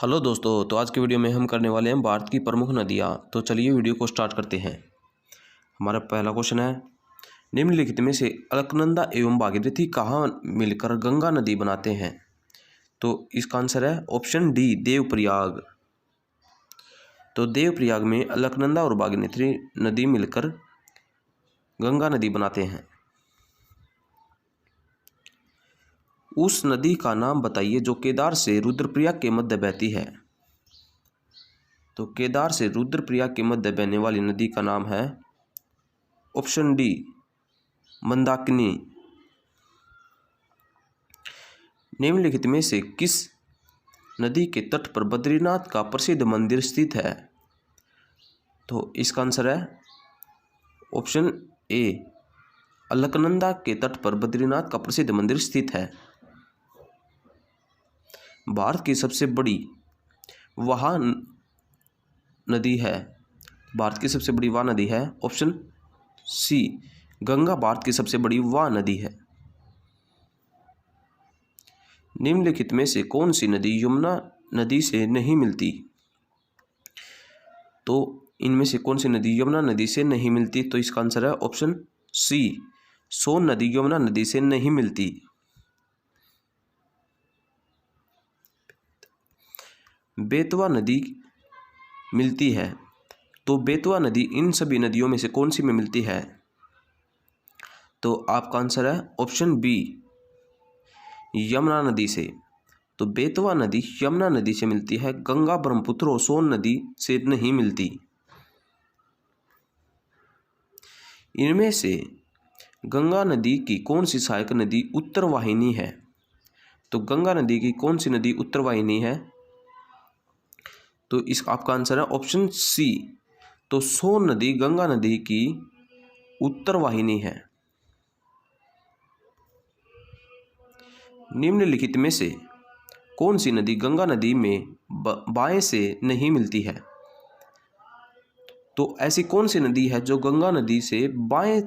Hello दोस्तों, तो आज की वीडियो में हम करने वाले हैं भारत की प्रमुख नदियाँ। तो चलिए वीडियो को स्टार्ट करते हैं। हमारा पहला क्वेश्चन है, निम्नलिखित में से अलकनंदा एवं भागीरथी कहाँ मिलकर गंगा नदी बनाते हैं? तो इसका आंसर है ऑप्शन डी, देवप्रयाग। तो देवप्रयाग में अलकनंदा और भागीरथी नदी मिलकर गंगा नदी बनाते हैं। उस नदी का नाम बताइए जो केदार से रुद्रप्रयाग के मध्य बहती है। तो केदार से रुद्रप्रयाग के मध्य बहने वाली नदी का नाम है ऑप्शन डी, मंदाकिनी। निम्नलिखित में से किस नदी के तट पर बद्रीनाथ का प्रसिद्ध मंदिर स्थित है? तो इसका आंसर है ऑप्शन ए, अलकनंदा के तट पर बद्रीनाथ का प्रसिद्ध मंदिर स्थित है। भारत की सबसे बड़ी वह नदी है, भारत की सबसे बड़ी वह नदी है ऑप्शन सी, गंगा भारत की सबसे बड़ी वह नदी है। निम्नलिखित में से कौन सी नदी यमुना नदी से नहीं मिलती? तो इनमें से कौन सी नदी यमुना नदी से नहीं मिलती? तो इसका आंसर है ऑप्शन सी, सोन नदी यमुना नदी से नहीं मिलती। बेतवा नदी मिलती है, तो बेतवा नदी इन सभी नदियों में से कौन सी में मिलती है? तो आपका आंसर है ऑप्शन बी, यमुना नदी से। तो बेतवा नदी यमुना नदी से मिलती है, गंगा ब्रह्मपुत्र और सोन नदी से नहीं मिलती। इनमें से गंगा नदी की कौन सी सहायक नदी उत्तर वाहिनी है? तो गंगा नदी की कौन सी नदी उत्तर वाहिनी है? तो इस आपका आंसर है ऑप्शन सी, तो सोन नदी गंगा नदी की उत्तर वाहिनी है। निम्नलिखित में से कौन सी नदी गंगा नदी में बाएं से नहीं मिलती है? तो ऐसी कौन सी नदी है जो गंगा नदी से बाएं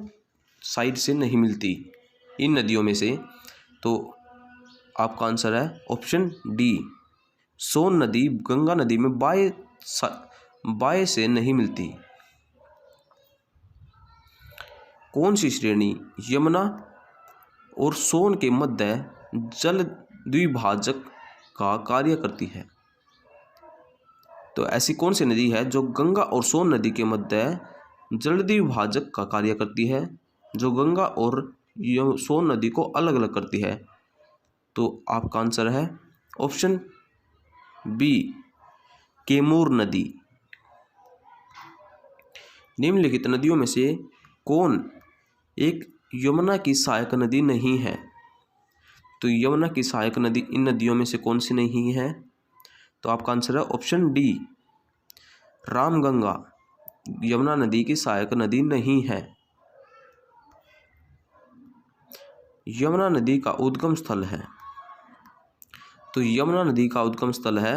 साइड से नहीं मिलती इन नदियों में से? तो आपका आंसर है ऑप्शन डी, सोन नदी गंगा नदी में बाएं से नहीं मिलती। कौन सी श्रेणी यमुना और सोन के मध्य जल द्विभाजक का कार्य करती है? तो ऐसी कौन सी नदी है जो गंगा और सोन नदी के मध्य जल द्विभाजक का कार्य करती है, जो गंगा और सोन नदी को अलग अलग करती है? तो आपका आंसर है ऑप्शन बी, कैमूर नदी। निम्नलिखित नदियों में से कौन एक यमुना की सहायक नदी नहीं है? तो यमुना की सहायक नदी इन नदियों में से कौन सी नहीं है? तो आपका आंसर है ऑप्शन डी, रामगंगा यमुना नदी की सहायक नदी नहीं है। यमुना नदी का उद्गम स्थल है, तो यमुना नदी का उद्गम स्थल है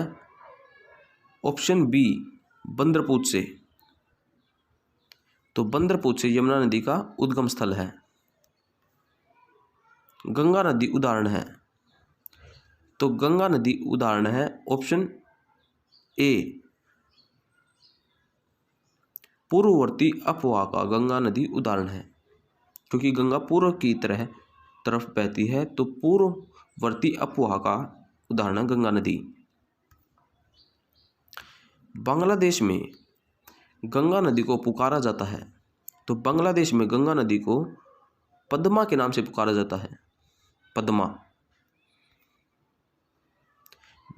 ऑप्शन बी, बंदरपूत से। तो बंदरपूत से यमुना नदी का उद्गम स्थल है। गंगा नदी उदाहरण है, तो गंगा नदी उदाहरण है ऑप्शन ए, पूर्ववर्ती अपवाह का गंगा नदी उदाहरण है, क्योंकि गंगा पूर्व की तरफ बहती है, तो पूर्ववर्ती अपवाह का उदाहरण है गंगा नदी। बांग्लादेश में गंगा नदी को पुकारा जाता है, तो बांग्लादेश में गंगा नदी को पद्मा के नाम से पुकारा जाता है, पद्मा।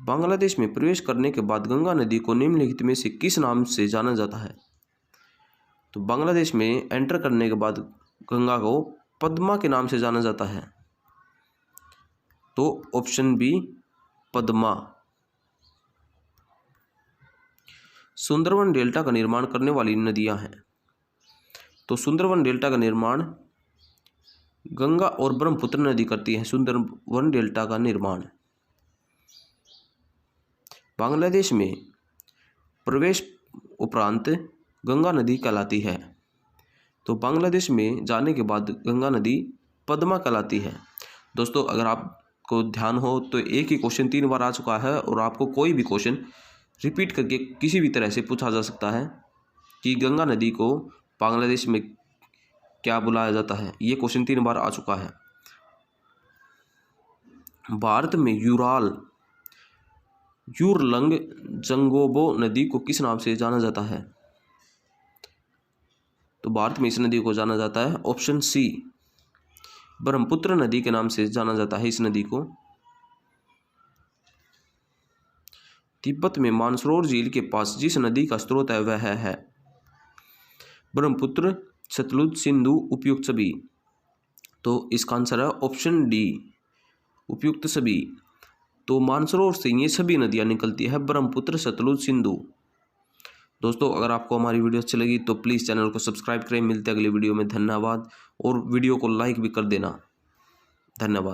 बांग्लादेश में प्रवेश करने के बाद गंगा नदी को निम्नलिखित में से किस नाम से जाना जाता है? तो बांग्लादेश में एंटर करने के बाद गंगा को पद्मा के नाम से जाना जाता है, तो option B, Padma. Sundarban delta का निर्माण करने वाली नदियां हैं, तो सुंदरवन डेल्टा का निर्माण गंगा और ब्रह्मपुत्र नदी करती है। सुंदरवन डेल्टा का निर्माण बांग्लादेश में प्रवेश उपरांत गंगा नदी कहलाती है, तो बांग्लादेश में जाने के बाद गंगा नदी पद्मा कहलाती है। दोस्तों, अगर आपको आपको ध्यान हो तो एक ही क्वेश्चन 3 बार आ चुका है और आपको कोई भी क्वेश्चन रिपीट करके किसी भी तरह से पूछा जा सकता है कि गंगा नदी को बांग्लादेश में क्या बुलाया जाता है। ये क्वेश्चन 3 बार आ चुका है। भारत में युरलंग जंगोबो नदी को किस नाम से जाना जाता है? तो भारत में इस नदी को जाना जाता है ऑप्शन सी ब्रह्मपुत्र नदी के नाम से जाना जाता है इस नदी को। तिब्बत में मानसरोवर झील के पास जिस नदी का स्रोत है वह है ब्रह्मपुत्र, सतलुज, सिंधु, उपयुक्त सभी। तो इसका आंसर है ऑप्शन डी उपयुक्त सभी। तो मानसरोवर से ये सभी नदियाँ निकलती है ब्रह्मपुत्र, सतलुज, सिंधु। दोस्तों अगर आपको हमारी वीडियो अच्छी लगी तो प्लीज़ चैनल को सब्सक्राइब करें। मिलते हैं अगली वीडियो में। धन्यवाद और वीडियो को लाइक भी कर देना। धन्यवाद।